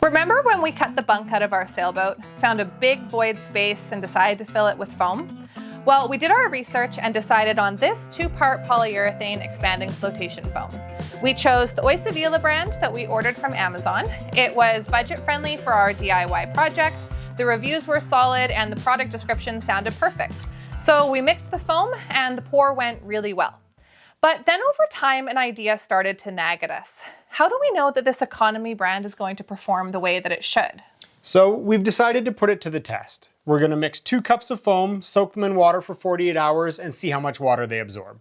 Remember when we cut the bunk out of our sailboat, found a big void space and decided to fill it with foam? Well, we did our research and decided on this 2-part polyurethane expanding flotation foam. We chose the Oisavila brand that we ordered from Amazon. It was budget friendly for our DIY project, the reviews were solid, and the product description sounded perfect. So we mixed the foam and the pour went really well. But then over time, an idea started to nag at us. How do we know that this economy brand is going to perform the way that it should? So we've decided to put it to the test. We're going to mix 2 cups of foam, soak them in water for 48 hours, and see how much water they absorb.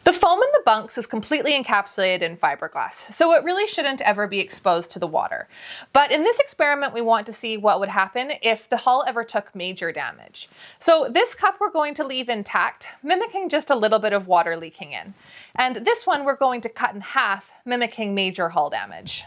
The foam in the bunks is completely encapsulated in fiberglass, so it really shouldn't ever be exposed to the water. But in this experiment, we want to see what would happen if the hull ever took major damage. So this cup we're going to leave intact, mimicking just a little bit of water leaking in. And this one we're going to cut in half, mimicking major hull damage.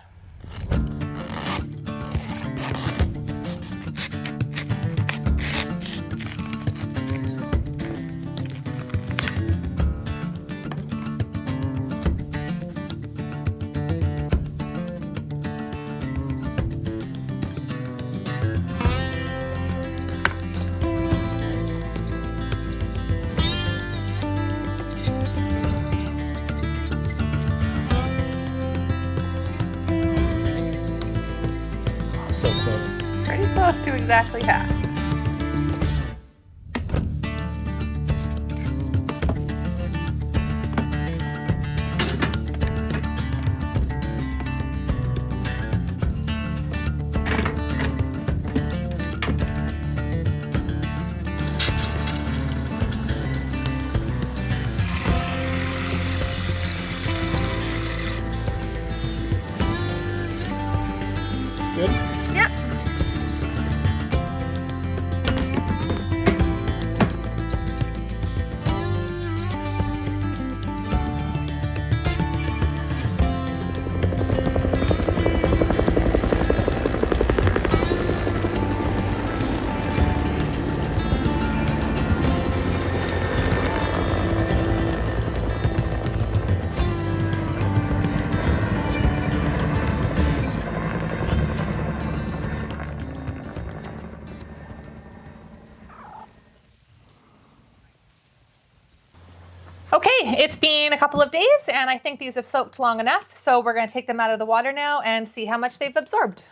So close. Pretty close to exactly half. Good? Yeah. Okay, it's been a couple of days and I think these have soaked long enough, so we're going to take them out of the water now and see how much they've absorbed.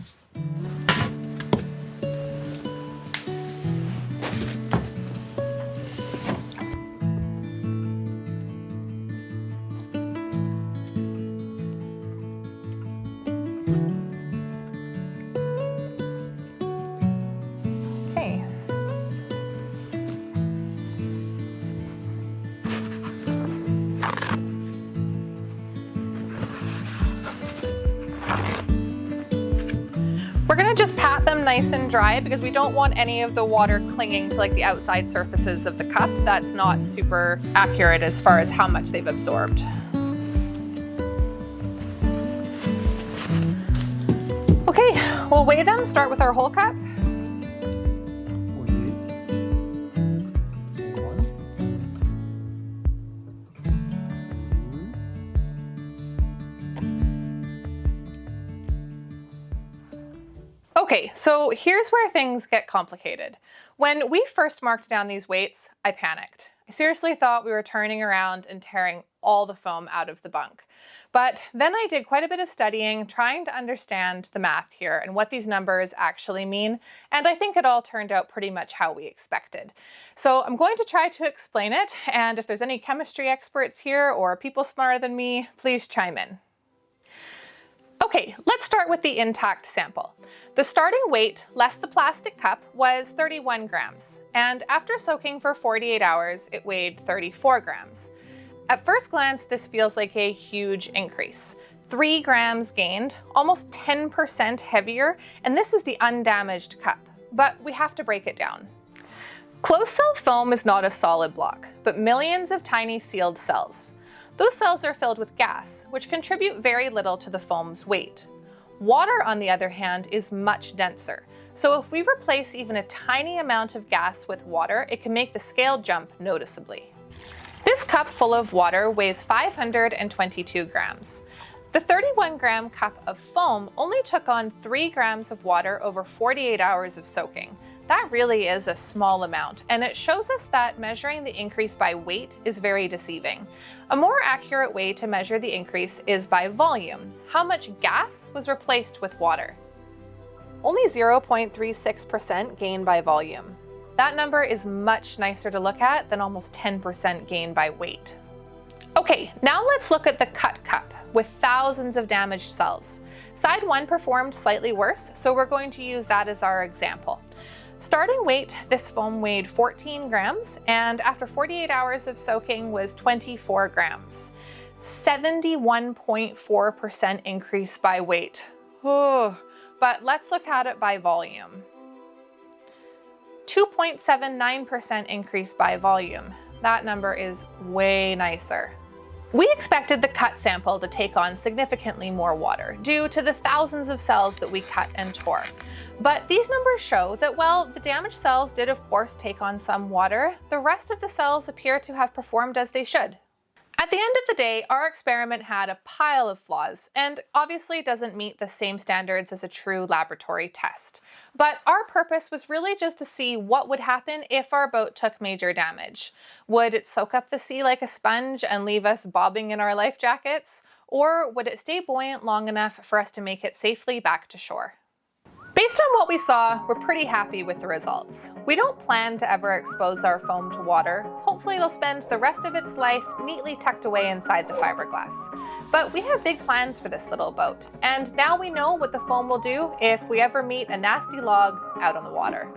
Okay. We're gonna just pat them nice and dry because we don't want any of the water clinging to like the outside surfaces of the cup. That's not super accurate as far as how much they've absorbed. Okay, we'll weigh them, start with our whole cup. Okay, so here's where things get complicated. When we first marked down these weights, I panicked. I seriously thought we were turning around and tearing all the foam out of the bunk. But then I did quite a bit of studying, trying to understand the math here and what these numbers actually mean, and I think it all turned out pretty much how we expected. So I'm going to try to explain it, and if there's any chemistry experts here or people smarter than me, please chime in. Okay, let's start with the intact sample. The starting weight, less the plastic cup, was 31 grams, and after soaking for 48 hours, it weighed 34 grams. At first glance, this feels like a huge increase. 3 grams gained, almost 10% heavier, and this is the undamaged cup. But we have to break it down. Closed cell foam is not a solid block, but millions of tiny sealed cells. Those cells are filled with gas, which contribute very little to the foam's weight. Water, on the other hand, is much denser. So if we replace even a tiny amount of gas with water, it can make the scale jump noticeably. This cup full of water weighs 522 grams. The 31-gram cup of foam only took on 3 grams of water over 48 hours of soaking. That really is a small amount, and it shows us that measuring the increase by weight is very deceiving. A more accurate way to measure the increase is by volume. How much gas was replaced with water? Only 0.36% gain by volume. That number is much nicer to look at than almost 10% gain by weight. Okay, now let's look at the cut cup with thousands of damaged cells. Side 1 performed slightly worse, so we're going to use that as our example. Starting weight, this foam weighed 14 grams, and after 48 hours of soaking was 24 grams. 71.4% increase by weight. But let's look at it by volume. 2.79% increase by volume. That number is way nicer. We expected the cut sample to take on significantly more water due to the thousands of cells that we cut and tore. But these numbers show that while the damaged cells did of course take on some water, the rest of the cells appear to have performed as they should. At the end of the day, our experiment had a pile of flaws and obviously doesn't meet the same standards as a true laboratory test. But our purpose was really just to see what would happen if our boat took major damage. Would it soak up the sea like a sponge and leave us bobbing in our life jackets? Or would it stay buoyant long enough for us to make it safely back to shore? Based on what we saw, we're pretty happy with the results. We don't plan to ever expose our foam to water. Hopefully it'll spend the rest of its life neatly tucked away inside the fiberglass. But we have big plans for this little boat, and now we know what the foam will do if we ever meet a nasty log out on the water.